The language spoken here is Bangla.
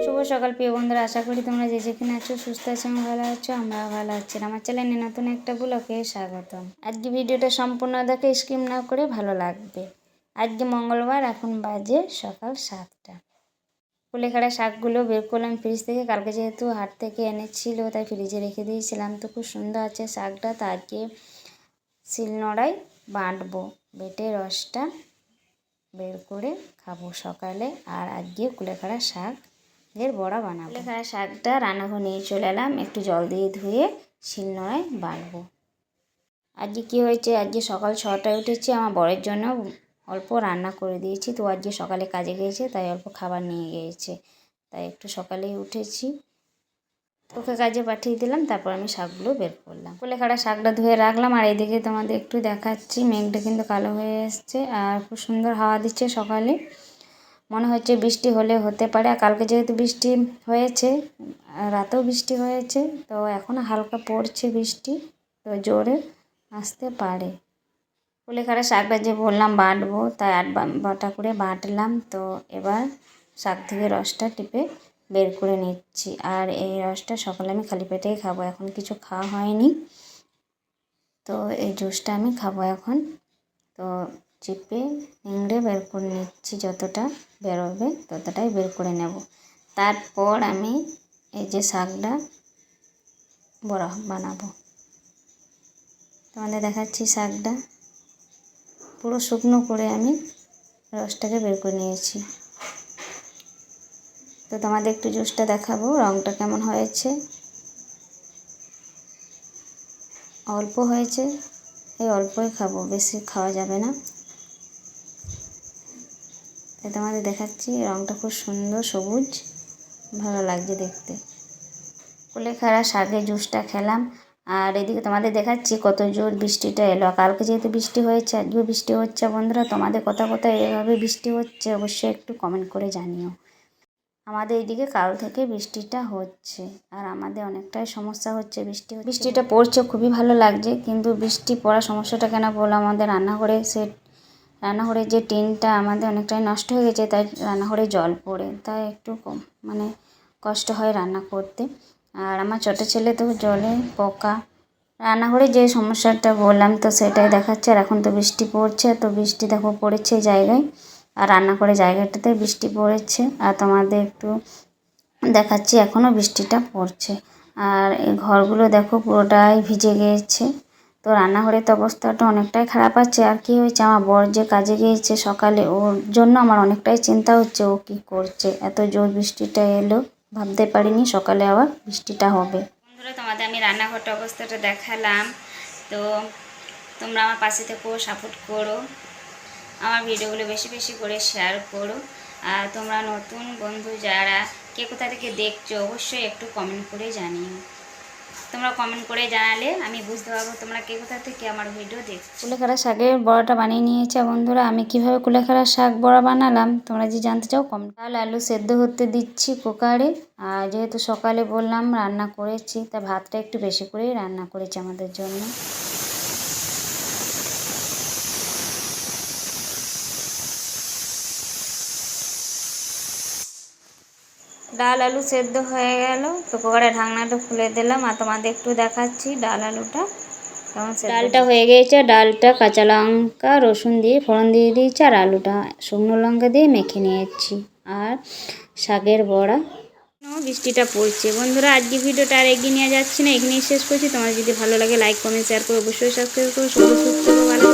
শুভ সকাল প্রিয় বন্ধুরা, আশা করি তোমরা যে যেখানে আছো সুস্থ আছো এবং ভালো আছো। আমরাও ভালো আছি। আমার চ্যানেলে নতুন একটা ব্লগে স্বাগতম। আজকে ভিডিওটা সম্পূর্ণ দেখে স্কিপ না করে ভালো লাগবে। আজকে মঙ্গলবার, এখন বাজে সকাল 7টা। কুলেখাড়া শাকগুলো বের করলাম ফ্রিজ থেকে। কালকে যেহেতু হাট থেকে এনেছিল তাই ফ্রিজে রেখে দিয়েছিলাম। তো খুব সুন্দর আছে শাকটা। তা আজকে শিলনোড়ায় বাটবো, বেটে রসটা বের করে খাবো সকালে। আর আজকে কুলেখাড়া শাকের বড়া বানাবো। কুলেখাড়া শাকটা রান্নাঘর নিয়ে চলে এলাম, একটু জল দিয়ে ধুয়ে শিলনোড়ায় বাটবো। আজকে কি হয়েছে, আজকে সকাল 6টায় উঠেছি। আমার বরের জন্য অল্প রান্না করে দিয়েছি। তো আজকে সকালে কাজে গিয়েছে তাই অল্প খাবার নিয়ে গিয়েছে, তাই একটু সকালেই উঠেছি। ওকে কাজে পাঠিয়ে দিলাম, তারপর আমি শাকগুলো বের করলাম। কুলেখাড়া শাকটা ধুয়ে রাখলাম। আর এইদিকে তোমাদের একটু দেখাচ্ছি, মেঘটা কিন্তু কালো হয়ে এসছে আর খুব সুন্দর হাওয়া দিচ্ছে সকালে। মনে হচ্ছে বৃষ্টি হলে হতে পারে। আর কালকে যেহেতু বৃষ্টি হয়েছে, রাতেও বৃষ্টি হয়েছে, তো এখন হালকা পড়ছে বৃষ্টি, তো জোরে আসতে পারে। কুলেখাড়া শাকটা যে বললাম বাটবো, তাই 8 বাটা করে বাটলাম। তো এবার শাক থেকে রসটা টিপে বের করে নিচ্ছি। আর এই রসটা সকালে আমি খালি পেটেই খাবো, এখন কিছু খাওয়া হয়নি, তো এই জুসটা আমি খাবো এখন। তো চিপে নিংড়ে বের করে নিচ্ছি, যতটা বেরোবে ততটাই বের করে নেব। তারপর আমি এই যে শাকটা বড়া বানাবো, তোমাদের দেখাচ্ছি। শাকটা পুরো শুকনো করে আমি রসটাকে বের করে নিয়েছি। তো তোমাদের একটু জুসটা দেখাবো, রঙটা কেমন হয়েছে। অল্প হয়েছে, এই অল্পই খাবো, বেশি খাওয়া যাবে না। তাই তোমাদের দেখাচ্ছি, রঙটা খুব সুন্দর সবুজ, ভালো লাগছে দেখতে। কুলেখাড়া শাকের জুসটা খেলাম। আর এদিকে তোমাদের দেখাচ্ছি কত জোর বৃষ্টিটা এলো। কালকে যেহেতু বৃষ্টি হয়েছে, আজকেও বৃষ্টি হচ্ছে। বন্ধুরা, তোমাদের কোথায় এভাবে বৃষ্টি হচ্ছে অবশ্যই একটু কমেন্ট করে জানিও। আমাদের এইদিকে কাল থেকে বৃষ্টিটা হচ্ছে, আর আমাদের অনেকটাই সমস্যা হচ্ছে। বৃষ্টিটা পড়ছে, খুবই ভালো লাগছে। কিন্তু বৃষ্টি পড়ার সমস্যাটা কেন বলো, আমাদের রান্নাঘরের যে টিনটা আমাদের অনেকটাই নষ্ট হয়ে গেছে, তাই রান্নাঘরে জল পড়ে, তাই একটু মানে কষ্ট হয় রান্না করতে। আর আমার ছোটো ছেলে তো জলে পোকা, রান্নাঘরে যে সমস্যাটা বললাম তো সেটাই দেখাচ্ছে। আর এখন তো বৃষ্টি পড়ছে, তো বৃষ্টি দেখো পড়েছে জায়গায়, আর রান্নাঘরে জায়গাটাতে বৃষ্টি পড়েছে। আর তোমাদের একটু দেখাচ্ছি, এখনও বৃষ্টিটা পড়ছে। আর এই ঘরগুলো দেখো পুরোটাই ভিজে গিয়েছে। তো রান্নাঘরের তো অবস্থাটা অনেকটাই খারাপ আছে। আর কি হয়েছে, আমার বর যে কাজে গিয়েছে সকালে, ওর জন্য আমার অনেকটাই চিন্তা হচ্ছে, ও কী করছে। এত জোর বৃষ্টিটা এলো, ভাবতে পারিনি সকালে আবার বৃষ্টিটা হবে। বন্ধুরা, তোমাদের আমি রান্নাঘরটা অবস্থাটা দেখালাম। তো তোমরা আমার পাশে থেকো, সাপোর্ট করো, আমার ভিডিওগুলো বেশি বেশি করে শেয়ার করো। আর তোমরা নতুন বন্ধু যারা, কে কোথা থেকে দেখছো অবশ্যই একটু কমেন্ট করে জানিও। তোমরা কমেন্ট করে জানালে আমি বুঝতে পারবো তোমরা কে কোথা থেকে আমার ভিডিও দেখছো। কুলেখাড়া শাকের বড়াটা বানিয়ে নিয়েছে বন্ধুরা। আমি কিভাবে কুলেখাড়া শাক বড়া বানালাম তোমরা যদি জানতে চাও কমেন্ট। ডাল আলু সেদ্ধ হতে দিচ্ছি কুকারে। আর যেহেতু সকালে বললাম রান্না করেছি, তা ভাতটা একটু বেশি করেই রান্না করেছি আমাদের জন্য। ডাল আলু সেদ্ধ হয়ে গেল, তো কুকারের ঢাকনাটা খুলে দিলাম। আর তোমাদের একটু দেখাচ্ছি ডাল আলুটা কেমন। ডালটা হয়ে গিয়েছে, ডালটা কাঁচা লঙ্কা রসুন দিয়ে ফোড়ন দিয়ে দিয়েছি, আর আলুটা শুকনো লঙ্কা দিয়ে মেখে নিয়েছি। আর শাকের বড়া। বৃষ্টিটা পড়ছে বন্ধুরা। আজকে ভিডিওটা আর এগিয়ে নিয়ে যাচ্ছি না, এখানেই শেষ করছি। তোমার যদি ভালো লাগে লাইক কমেন্ট শেয়ার করে অবশ্যই সাবস্ক্রাইব করো। সুস্থ ভালো